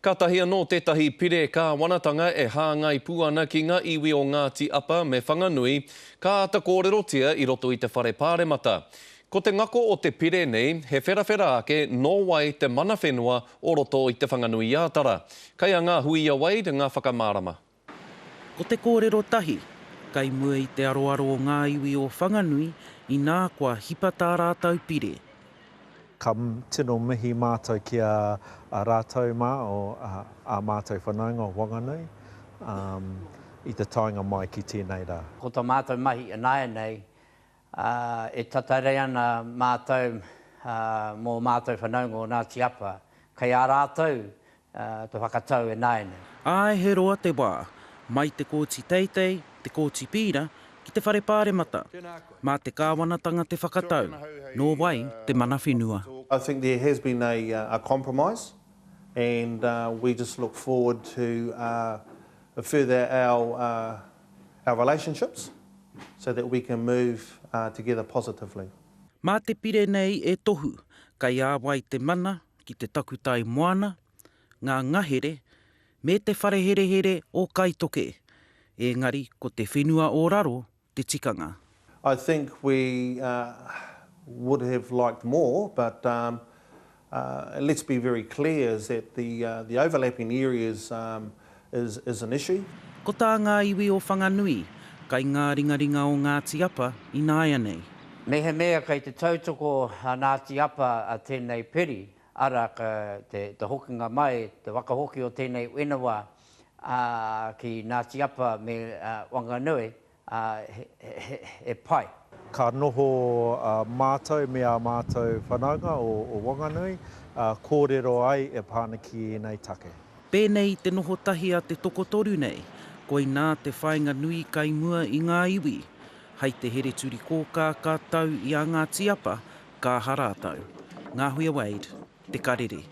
Ka tahi anō tētahi pire ka wanatanga e hāngai puana ki ngā iwi o Ngāti Apa me Whanganui, ka ata kōrerotia i roto i te whare pāremata. Ko te ngako o te pire nei, he wherawhera ake nō wai te mana whenua o roto i te Whanganui ātara. Kai a ngā hui a Wade ngā whakamārama. Ko te kōrero tahi, kai mua i te aroaro o ngā iwi o Whanganui, i nā kua hipata rātau pire. Ka tino mihi mātou ki a rātou mā o a mātou whanaunga o Wanganui i te tainga mai ki tēnei rā. Ko tā mātou mahi anai nei, e tatarei ana mātou mō mātou whanaunga o Ngāti Apa, kei a rātou te whakatau e nai nei. Ai he roa te wā, mai te kōti teitei, te kōti pīra, ki te whare pāremata, mā te kāwanatanga te whakatau, nō wai te mana whenua. I think there has been a compromise and we just look forward to further our relationships so that we can move together positively. Mā te pire nei e tohu, kai āwai te mana ki te takutai moana, ngā ngahere, me te whareherehere o kaitoke, engari ko te whenua o raro, te tikanga. I think we would have liked more, but let's be very clear is that the overlapping areas is an issue. Ko tā ngā iwi o Whanganui, kai ngā ringaringa o Ngāti Apa i nāia nei. Me he mea kei te tautoko a Ngāti Apa a tēnei piri, ara ka te hokinga mai, te wakahoki o tēnei whenua ki Ngāti Apa me Wanganui, e pai. Ka noho mātou me a mātou whanaunga o Wanganui, kōrero ai e pāna ki nei take. Pēnei te noho tahi a te tokotoru nei, koi nā te whainga nui kai mua i ngā iwi, hei te here turi kōkā ka tau i a Ngāti Apa, ka harātau. Ngā hui a Wade, te karere.